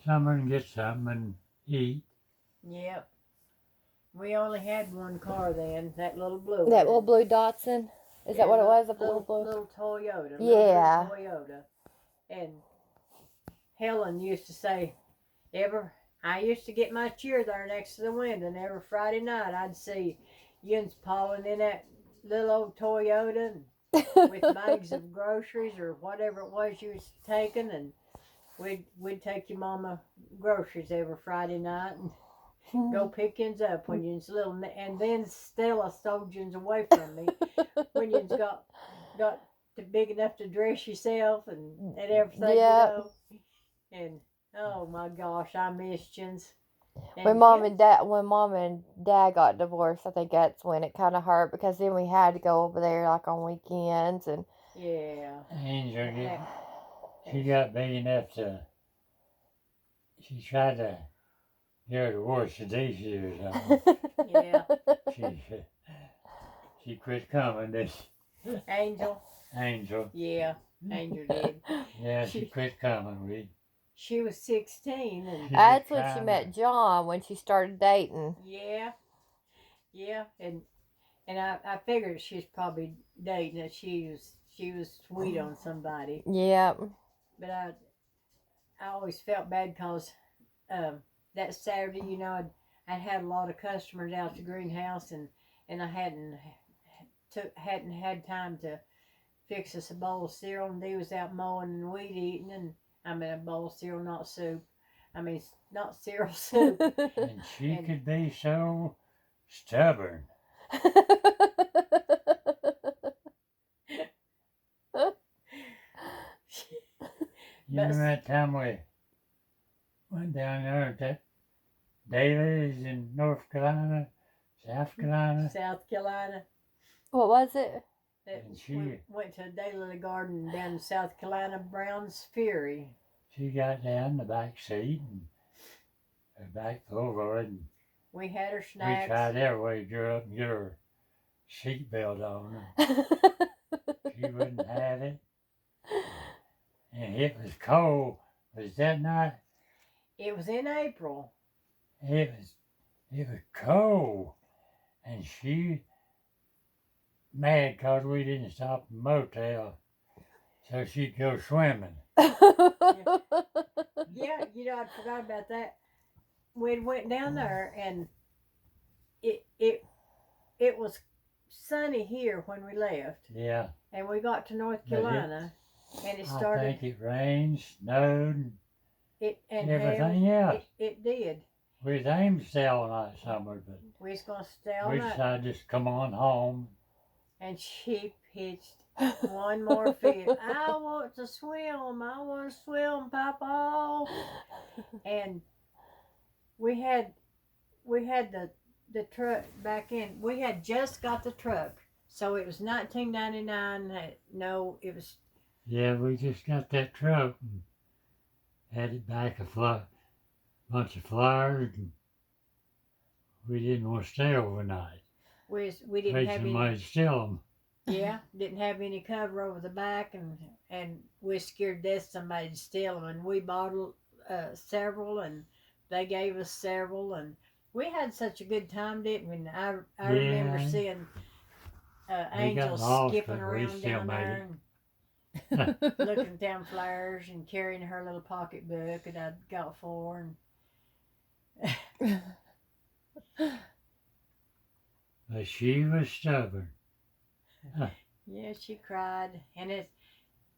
somewhere and get something and eat. Yep. We only had one car then, that little blue That one. little blue Datsun? Is that what it was? The little, blue? little Toyota. Yeah. Little Toyota. And Helen used to say, I used to get my chair there next to the window, and every Friday night I'd see Jens Paulin in that little old Toyota with bags of groceries or whatever it was you was taking, and we'd take your mama groceries every Friday night and go pick yins up when yins little, and then Stella stole yins away from me when yins got big enough to dress yourself and everything, Yep. you know. And oh my gosh, I missed yins. When mom and dad got divorced, I think that's when it kind of hurt, because then we had to go over there like on weekends and. Yeah. Angel, she got big enough to. She tried to get her to wash the dishes or something. Yeah. She quit coming. This Angel. Yeah, Angel did. Yeah, she quit coming. She was 16 and That's when she met John, when she started dating. Yeah. And I figured she's probably dating that she was sweet on somebody. Yep. But I always felt bad because that Saturday, you know, I'd had a lot of customers out to greenhouse, and I hadn't had time to fix us a bowl of cereal, and they was out mowing and weed eating, and I mean a bowl of cereal, not soup. I mean, not cereal, soup. And she could be so stubborn. You remember that time we went down there to Daly's in North Carolina, South Carolina? South Carolina. What was it? We went to a Daly Garden down in South Carolina, Brown's Ferry. She got down the back seat and her back over, and we had her snacks. We tried every way to get her up and get her seatbelt on. She wouldn't have it. And it was cold. Was that not? It was in April. It was cold. And she mad because we didn't stop at the motel so she'd go swimming. Yeah, you know, I forgot about that. We went down there, and it was sunny here when we left. Yeah. And we got to North Carolina, and it started. I think it rained, snowed, and everything else. It did. We was aimed to stay all night summer, but we was gonna stay all night. We decided just to come on home. And she pitched one more fit. I want to swim. I want to swim, Papa. And we had the truck back in. We had just got the truck, so it was $19.99. No, it was. Yeah, we just got that truck and had it back a bunch of flyers, and we didn't want to stay overnight. We didn't have somebody any. Steal them. Yeah, didn't have any cover over the back, and we scared death somebody to steal them, and we bought several, and they gave us several, and we had such a good time, didn't we? I remember seeing Angel skipping around down there and looking down flyers and carrying her little pocketbook that I'd got for her. But she was stubborn. Yeah, she cried, and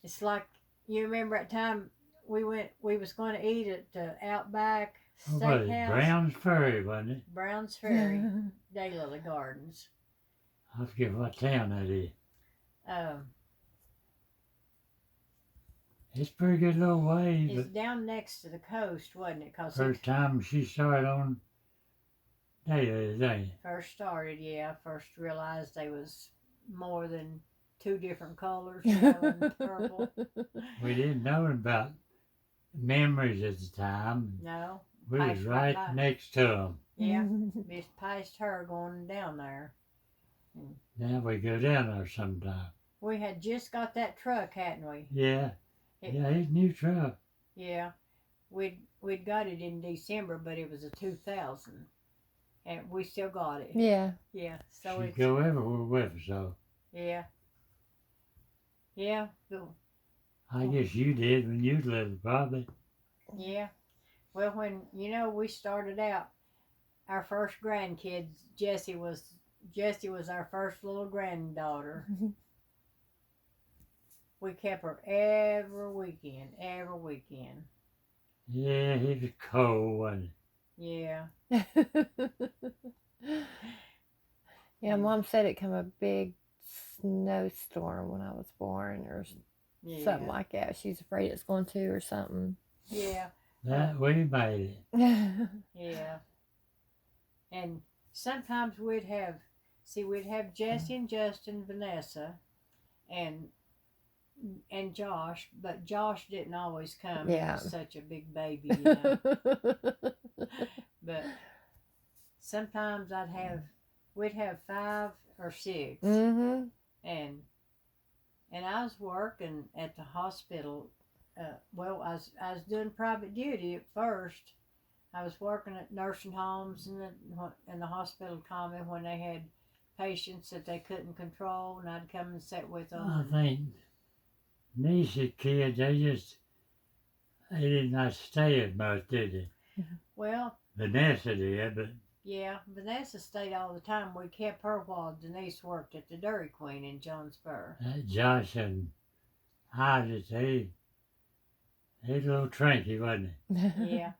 it's like, you remember that time we was going to eat at the Outback Steakhouse. Brown's Ferry, wasn't it? Brown's Ferry, Daylily Gardens. I forget what town that is. It's a pretty good little way. It's down next to the coast, wasn't it? First time she started on Daly's, ain't it? First started, yeah. First realized they was more than two different colors, yellow and purple. We didn't know about Memories at the time. No. We was right next to them. Yeah, just past her going down there. Now we go down there sometime. We had just got that truck, hadn't we? Yeah. Yeah, it's a new truck. Yeah. we'd got it in December, but it was a 2000, and we still got it. Yeah. Yeah. So She it's go everywhere with us, so yeah. Yeah. Cool. I guess you did when you lived, probably. Yeah. Well, when we started out, our first grandkids, Jessie was our first little granddaughter. We kept her every weekend, every weekend. Yeah, he was cold, wasn't Yeah. Yeah, Mom said it come a big snowstorm when I was born or Yeah. something like that. She's afraid it's going to or something. Yeah. he? That we made it. Yeah. And sometimes we'd have Jessie and Justin, Vanessa, and Josh, but Josh didn't always come. Yeah. He was such a big baby, But sometimes we'd have 5 or 6, Mm-hmm. and I was working at the hospital. Well, I was doing private duty at first. I was working at nursing homes and the hospital common when they had patients that they couldn't control, and I'd come and sit with them. I think Nisha's kids, they did not stay as much, did they? Well, Vanessa did, but yeah, Vanessa stayed all the time. We kept her while Denise worked at the Dairy Queen in Jonesboro. Josh and Isaac, he a little trinky, wasn't Yeah,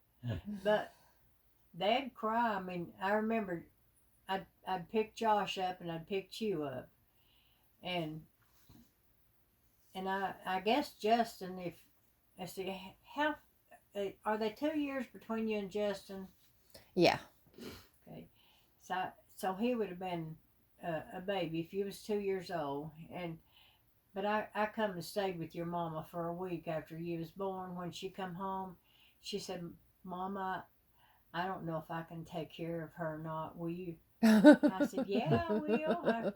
but they'd cry. I mean, I remember I'd pick Josh up and I'd pick you up, and I guess Justin, if I see how are they 2 years between you and Justin? Yeah. Okay, so he would have been a baby if you was 2 years old, but I come and stayed with your mama for a week after you was born. When she come home, she said, "Mama, I don't know if I can take care of her or not. Will you?" I said, "Yeah, I will." I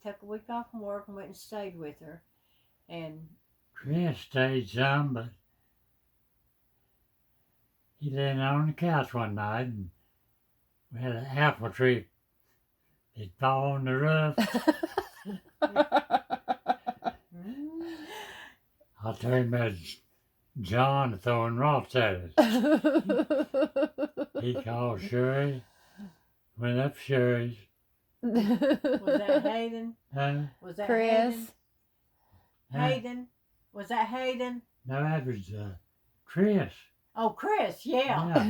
took a week off from work and went and stayed with her, and Chris stayed some, but he lay on the couch one night and we had an apple tree. It fall on the roof. I told him that John throwing rocks at us. He called Sherry, went up Sherry's. was that Hayden? Was that Chris. Hayden? Was that Hayden? No, that was Chris. Oh, Chris, yeah.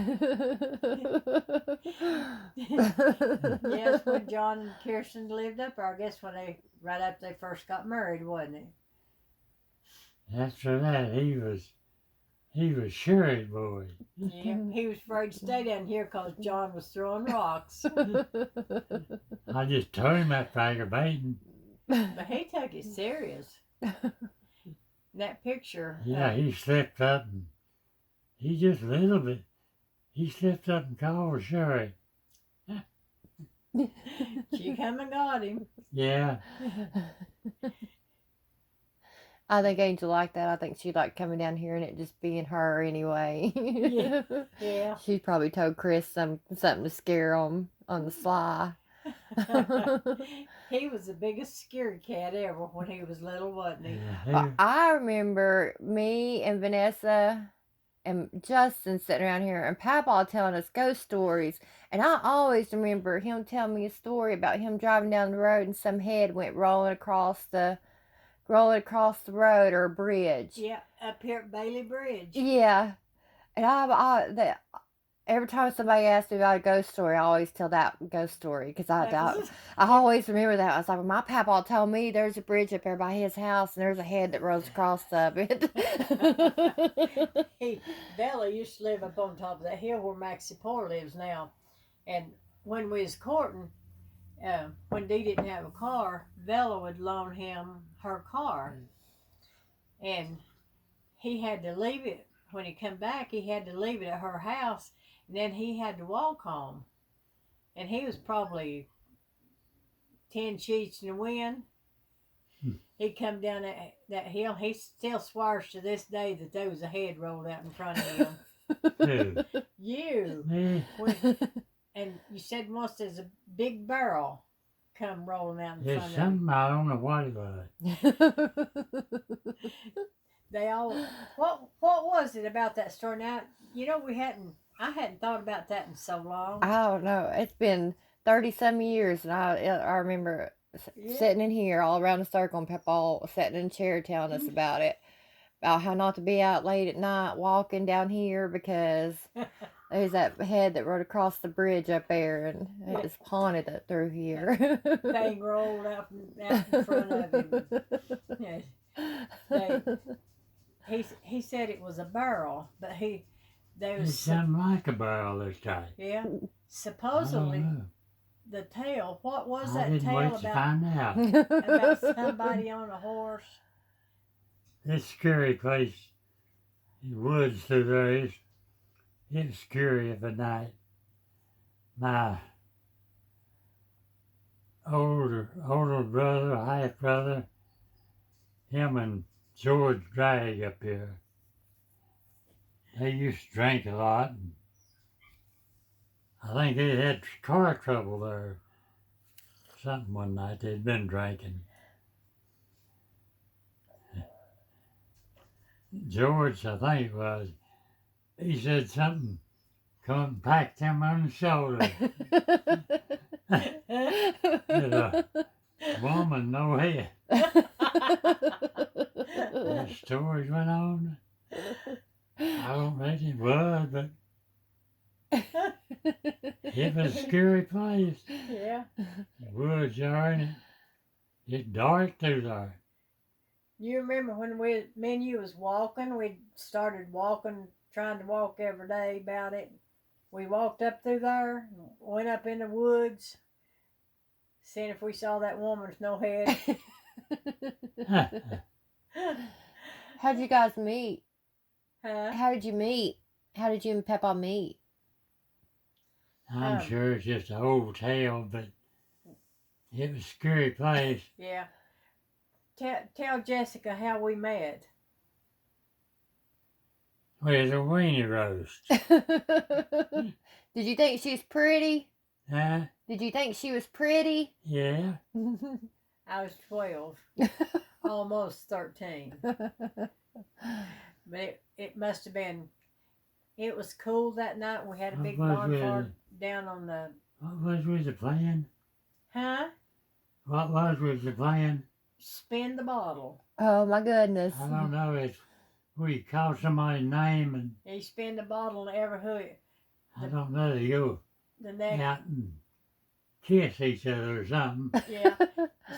Yes, when John and Kirsten lived up there, I guess right after they first got married, wasn't it? After that, he was Sherry's boy. Yeah, he was afraid to stay down here because John was throwing rocks. I just told him that aggravating. But he took it serious. That picture. Yeah, he slipped up and he just a little bit. He slipped up and called Sherry. She come and got him. Yeah. I think Angel liked that. I think she liked coming down here and it just being her anyway. Yeah. She probably told Chris something to scare him on the sly. He was the biggest scaredy cat ever when he was little, wasn't he? Yeah, I remember me and Vanessa and Justin sitting around here and Papa telling us ghost stories. And I always remember him telling me a story about him driving down the road and some head went rolling across the road or a bridge. Yeah, up here at Bailey Bridge. Yeah. And every time somebody asks me about a ghost story, I always tell that ghost story because I always remember that. I was like, well, my papa told me there's a bridge up there by his house and there's a head that rolls across of it. Bella used to live up on top of that hill where Maxie Poor lives now. And when we was courting, when Dee didn't have a car, Bella would loan him her car. And he had to leave it. When he come back, he had to leave it at her house. And then he had to walk home. And he was probably 10 sheets in the wind. He'd come down that hill. He still swears to this day that there was a head rolled out in front of him. Who? You. Me? And you said once there's a big barrel come rolling out in There's front of you. something, I don't know what it was. They all what was it about that story? Now you know I hadn't thought about that in so long. I don't know. It's been 30 some years, and I remember Yeah. sitting in here all around the circle, and Papa all sitting in a chair telling us about it, about how not to be out late at night walking down here because there's that head that rode across the bridge up there, and it was haunted it through here. Thing rolled out in front of him. Yeah. He said it was a barrel, but they It's was something like a barrel this time. yeah. I don't Supposedly know. the tale. What was I that didn't wait tale to about? find out. About somebody on a horse. This scary place, in the woods through there, it's scary at night. My older brother, half brother, him and George Drag up here. They used to drink a lot. And I think they had car trouble there. Something one night they'd been drinking. George, I think it was, he said something, come and packed him on the shoulder. There's a woman, no head. The stories went on. I don't think it was, but it was a scary place. Yeah. The woods are in it. It's dark through there. You remember when me and you was walking? We started walking, trying to walk every day about it. We walked up through there, went up in the woods, seeing if we saw that woman with no head. How'd you guys meet? Huh? How did you meet? How did you and Papa meet? I'm sure it's just an old tale, but it was a scary place. Yeah. Tell Jessica how we met. With a weenie roast. Did you think she was pretty? Huh? Did you think she was pretty? Yeah. I was 12, almost 13. But it must have been, it was cool that night. We had a big What was bonfire down on the, What was with the plan? huh? What was with the plan? Spin the bottle. Oh my goodness. I don't know if we call somebody's name and He spin the bottle and ever who I don't know, they go the next, out and kiss each other or something. yeah,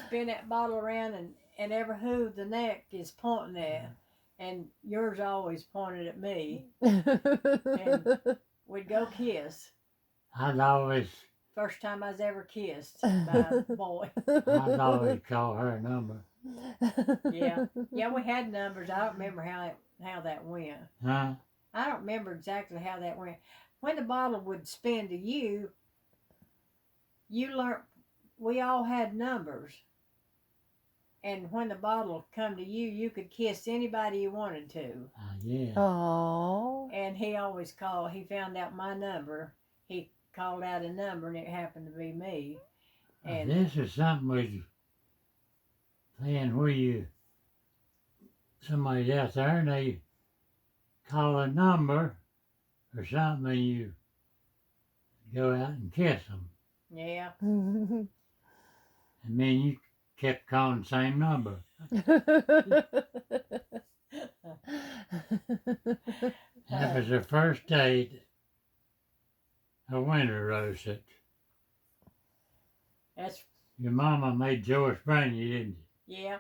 spin that bottle around and ever who the neck is pointing at, and yours always pointed at me. We'd go kiss. I'd always First time I was ever kissed by a boy. I'd always call her number. Yeah, we had numbers. I don't remember how that went. Huh? I don't remember exactly how that went. When the bottle would spin to you, you learned. We all had numbers, and when the bottle come to you, you could kiss anybody you wanted to. Yeah. Oh. And he always called. He found out my number. He called out a number, and it happened to be me. And This is something we playing where you somebody's out there and they call a number or something and you go out and kiss them. yeah, And then you kept calling the same number. That was the first date a winter roasted. that's Your mama made George bring you, didn't yeah.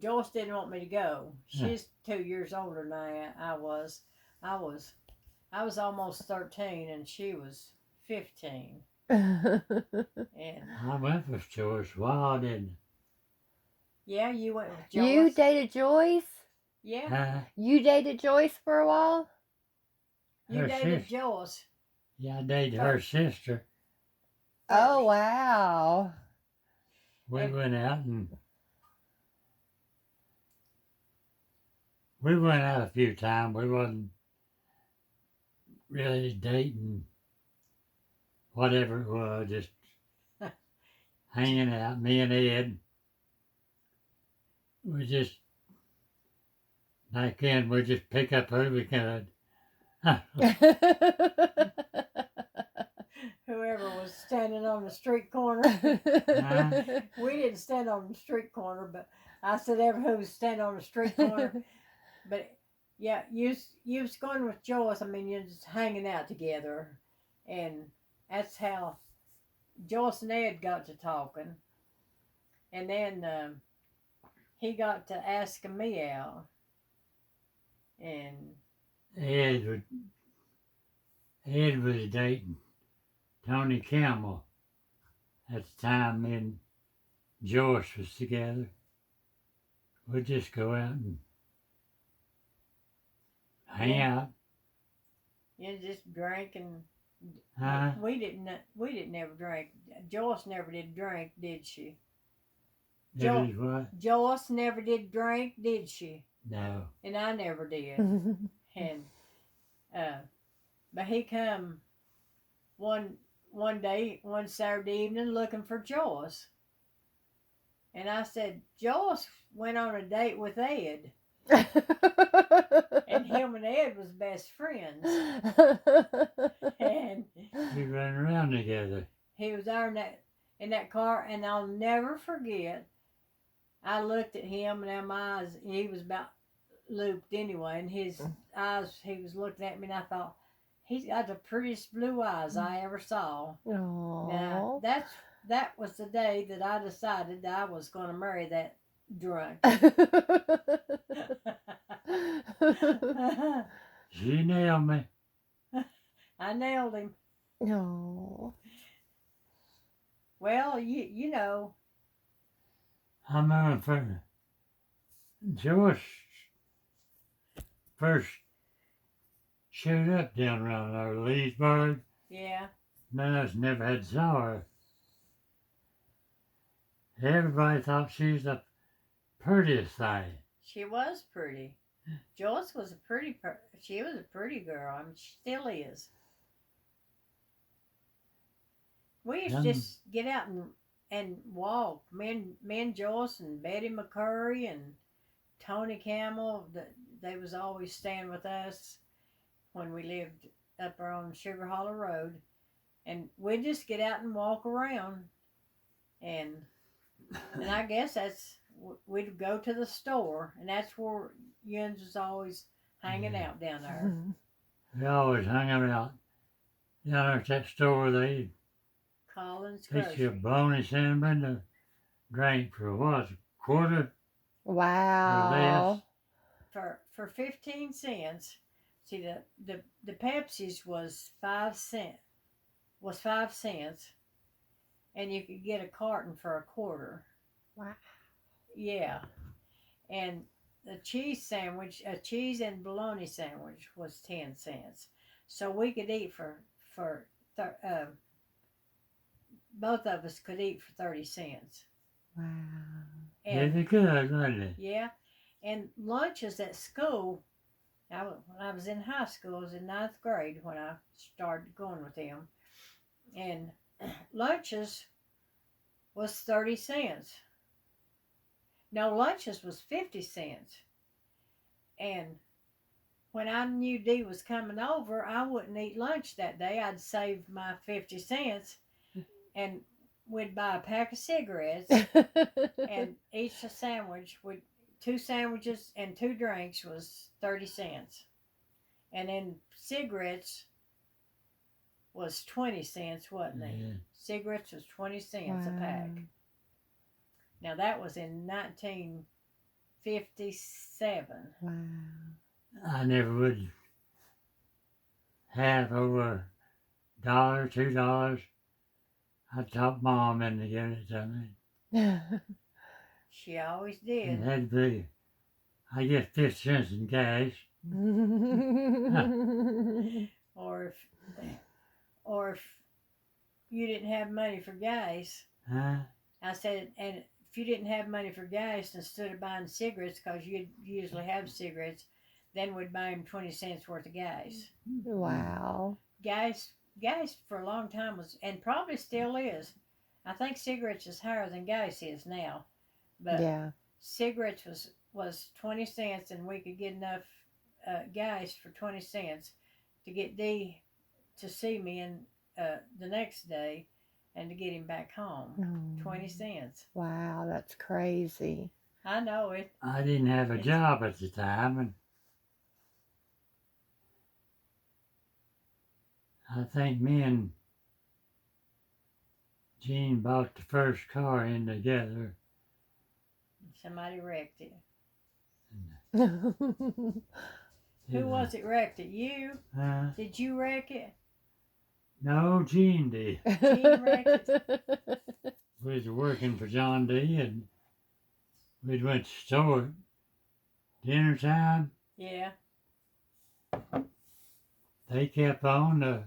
Joyce didn't want me to go. Yeah. She's 2 years older than I was. I was almost 13 and she was 15. And I went with George a while, didn't yeah, you went with Joyce. You dated Joyce? Yeah, I? You dated Joyce for a while? you her dated sister. Joyce. Yeah, I dated her sister. Oh, wow. We And- went out and we went out a few times. We wasn't really dating whatever it was, just hanging out. Me and Ed, we just, back then, we just pick up who we could. Whoever was standing on the street corner. We didn't stand on the street corner, but I said ever who was standing on the street corner. But yeah, you was going with Joyce. I mean, you're just hanging out together, and that's how Joyce and Ed got to talking, and then he got to asking me out, and Ed was dating Tony Campbell at the time. Me and Joyce was together. We'd just go out and hang out. you just drank and. Huh? We didn't ever drink. Joyce never did drink, did she? That is what? Joyce never did drink, did she? No. And I never did. And but he come one day, one Saturday evening, looking for Joyce. And I said, Joyce went on a date with Ed. And him and Ed was best friends. And We ran around together. he was there in that car, and I'll never forget. I looked at him, and my eyes, he was about looped anyway, and his eyes, he was looking at me, and I thought, he's got the prettiest blue eyes I ever saw. Now, that was the day that I decided that I was going to marry that drunk. She nailed me. I nailed him. No. Well, you know. I remember Joyce first showed up down around our Leesburg. Yeah. None of us never had saw her. Everybody thought she was the prettiest thing. She was pretty. Joyce was she was a pretty girl. I mean, she still is. We used to just get out and walk. Me and Joyce and Betty McCurry and Tony Campbell. They was always staying with us when we lived up there on Sugar Hollow Road, and we'd just get out and walk around, and I guess we'd go to the store, and that's where Jens was always hanging out down there. We always hung out down there at that store. They Collins get you a Grocery. bologna sandwich and a drink for what, a quarter? Wow. For 15 cents. See, the Pepsi's was 5 cents. And you could get a carton for a quarter. Wow. Yeah. And the cheese sandwich, a cheese and bologna sandwich was 10 cents. So we could eat both of us could eat for 30 cents. Wow. Yeah, they could, wasn't it? Yeah. And lunches at school, when I was in high school, I was in 9th grade when I started going with them. And lunches was 30 cents. No, lunches was 50 cents. And when I knew Dee was coming over, I wouldn't eat lunch that day. I'd save my 50 cents and we'd buy a pack of cigarettes and each a sandwich with 2 sandwiches and 2 drinks was 30 cents. And then cigarettes was 20 cents, wasn't it? Yeah. Cigarettes was 20 cents a pack. Now that was in 1957. Wow. I never would have over $1, $2. I'd talk Mom into giving it to me. She always It did. had to be, I get 50 cents in cash. Or if you didn't have money for gas, Huh? I said, and if you didn't have money for gas, instead of buying cigarettes, because you'd usually have cigarettes, then we'd buy him 20 cents worth of gas. Wow. Gas for a long time was, and probably still is. I think cigarettes is higher than gas is now, but Yeah. cigarettes was 20 cents, and we could get enough gas for 20 cents to get Dee to see me in the next day, and to get him back home. 20 cents. Wow, that's crazy. I know it. I didn't have a It's- job at the time, and I think me and Gene bought the first car in together. Somebody wrecked it. Wow. Who was it wrecked it? You? Did you wreck it? No, Gene did. Gene wrecked We was working for John D. and we went to store at dinner time. Yeah. They kept on.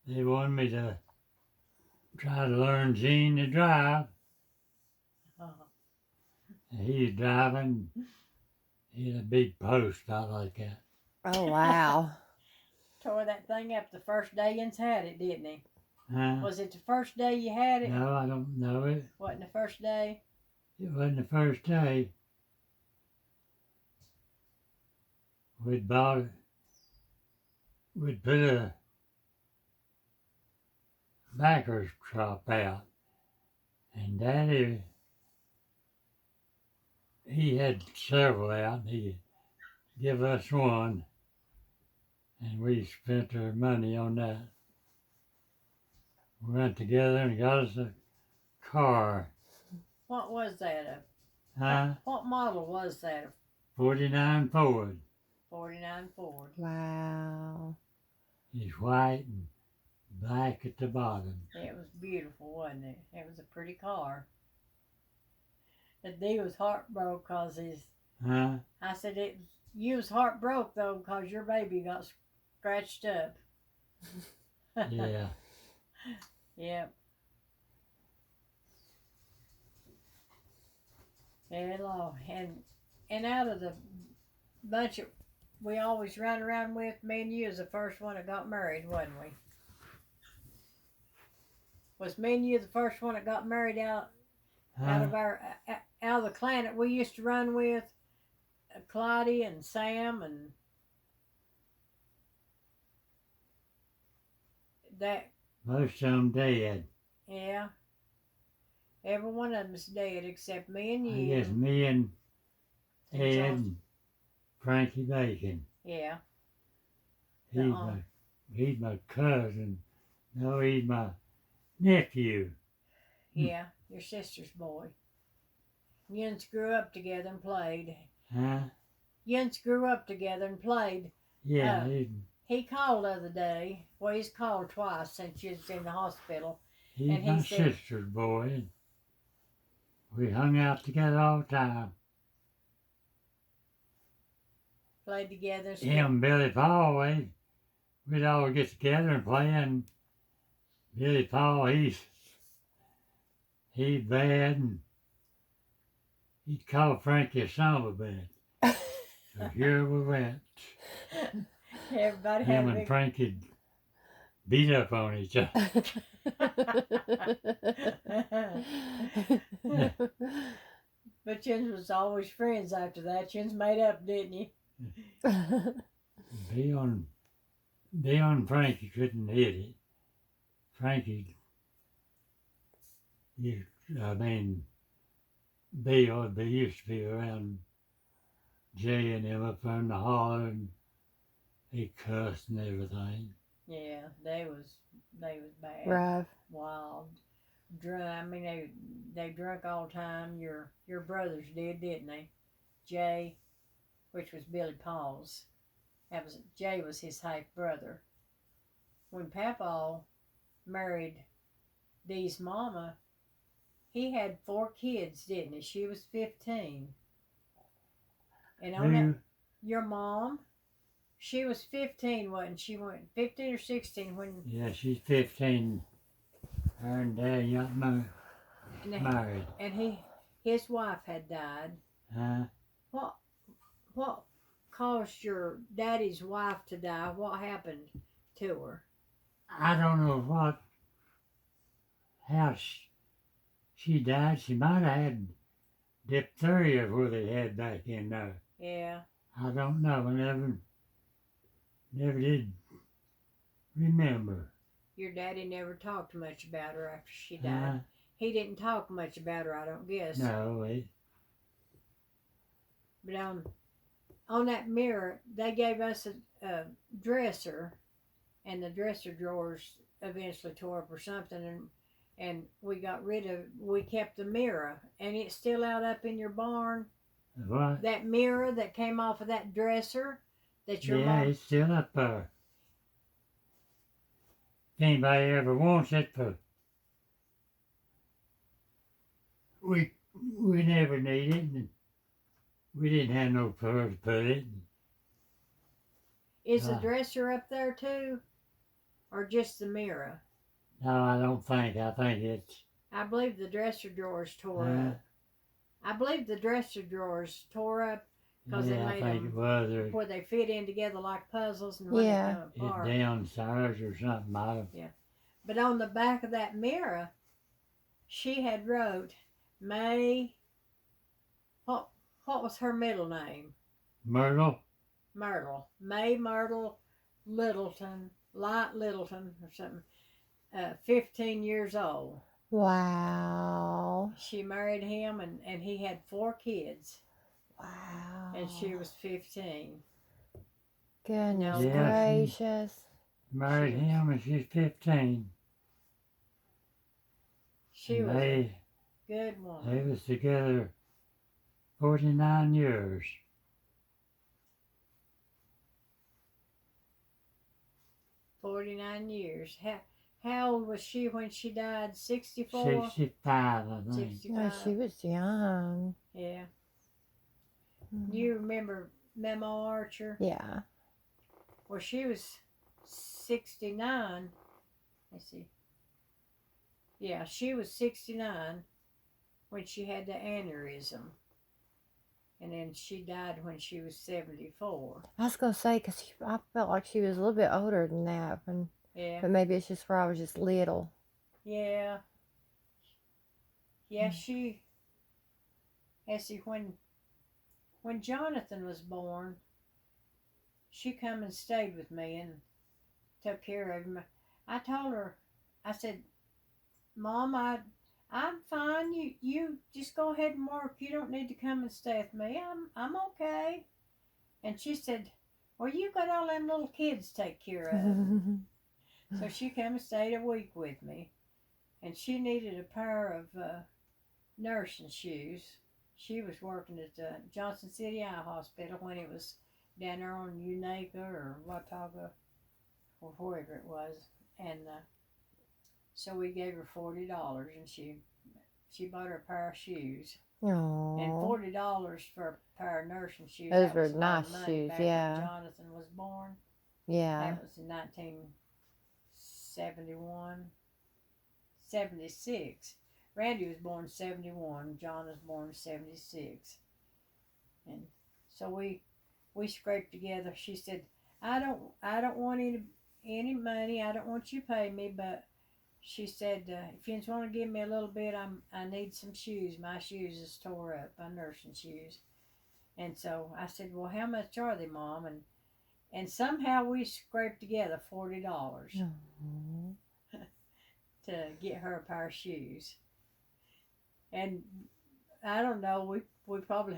They wanted me to try to learn Gene to drive. Oh. And he was driving. He had a big post out like that. Oh, wow. Tore that thing up the first day Jens had it, didn't he? Huh? Was it the first day you had it? No, I don't know it. Wasn't the first day? It wasn't the first day. We'd bought it. We'd put a backers crop out. And Daddy, he had several out. And he'd give us one. And we spent our money on that. We went together and got us a car. What was that? Huh? What model was that? 49 Ford. 49 Ford. Wow. He's white and black at the bottom. It was beautiful, wasn't it? It was a pretty car. The D was heartbroken because his. Huh? I said, you was heartbroken though because your baby got scratched up. Yeah. Yep. Hello. And out of the bunch of we always ran around with, me and you was the first one that got married, wasn't we? Was me and you the first one that got married out Huh? of our out of the clan that we used to run with? Claudia and Sam and that. Most of them dead. Yeah. Every one of them's dead except me and I you. guess me and And Ed Charles. and Frankie Bacon. Yeah. He's my cousin. No, he's my nephew. Yeah. Your sister's boy. Jens grew up together and played. Huh? Jens grew up together and played. Yeah, He called the other day. Well, he's called twice since you was in the hospital. he's and he my said- sister's boy. We hung out together all the time. Played together. Him and Billy Paul, we'd all get together and play, and Billy Paul, he's bad, and he'd call Frankie a son of a bitch. So here we went. Everybody had Him a and big... Frankie beat up on each other. But Jens was always friends after that. Jens made up, didn't he? Bill and Frankie couldn't hit it. Frankie, Bill, they used to be around Jay and him up on the holler, and he cussed and everything. Yeah, they was bad. Rough. Wild. Drunk. I mean, they drunk all the time. Your brothers did, didn't they? Jay, which was Billy Paul's. Jay was his half brother. When Papa married Dee's mama, he had 4 kids, didn't he? She was 15. And on that, your mom, she was 15, wasn't she? Went 15 or 16 when. Yeah, she's 15. Her and Dad got married. And his wife had died. Huh? What caused your daddy's wife to die? What happened to her? I don't know how she died. She might have had diphtheria where they had back in there. Yeah. I don't know. I never did remember. Your daddy never talked much about her after she Uh, died. He didn't talk much about her, I don't guess. no, But on that mirror, they gave us a dresser, and the dresser drawers eventually tore up or something, and we kept the mirror, and it's still out up in your barn. what? That mirror that came off of that dresser that your Yeah, mom. it's still up there. If anybody ever wants it, but we never need it, and we didn't have no place to put it. Is the Ah. dresser up there too, or just the mirror? No, I don't think. I think it's. I believe the dresser drawers tore Uh, up. I believe the dresser drawers tore up 'Cause they yeah, I made think them it was. Or where they fit in together like puzzles, and when Yeah. they come it apart. downstairs or something. I don't. But on the back of that mirror, she had wrote May. What was her middle name? Myrtle. Myrtle. May Myrtle Littleton, Light Littleton or something. 15 years old. Wow. She married him, and he had 4 kids, Wow. and she was 15. Goodness No. Yeah, gracious. Married She- him when she's 15. She And was a they good woman. they was together 49 years. 49 years. How old was she when she died? 64? 65, I think. 65. No, she was young. Yeah. Mhm. You remember Memo Archer? Yeah. Well, she was 69. Let's see. Yeah, she was 69 when she had the aneurysm. And then she died when she was 74. I was gonna say because I felt like she was a little bit older than that, Yeah. but maybe it's just where I was just little. Yeah. Yeah, she. Let's see, when Jonathan was born, she come and stayed with me and took care of him. I told her, I said, Mom, I'm fine. You just go ahead and work. You don't need to come and stay with me. I'm okay. And she said, well, you got all them little kids to take care of. So she come and stayed a week with me, and she needed a pair of nursing shoes. She was working at the Johnson City Eye Hospital when it was down there on Unaka or Watauga or wherever it was, and so we gave her $40, and she bought her a pair of shoes. And Aww. $40 for a pair of nursing shoes. Those that were was a lot of nice money shoes, back when yeah. Jonathan was born. Yeah. That was in 1971, 76. Randy was born 71. John was born 76. And so we scraped together. She said, I don't want any money. I don't want you to pay me, but she said, if you just want to give me a little bit, I need some shoes. My shoes is tore up, my nursing shoes. And so I said, well, how much are they, Mom? And somehow we scraped together $40 Aw. to get her a pair of shoes. And I don't know, we probably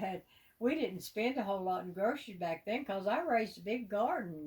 we didn't spend a whole lot in groceries back then because I raised a big garden.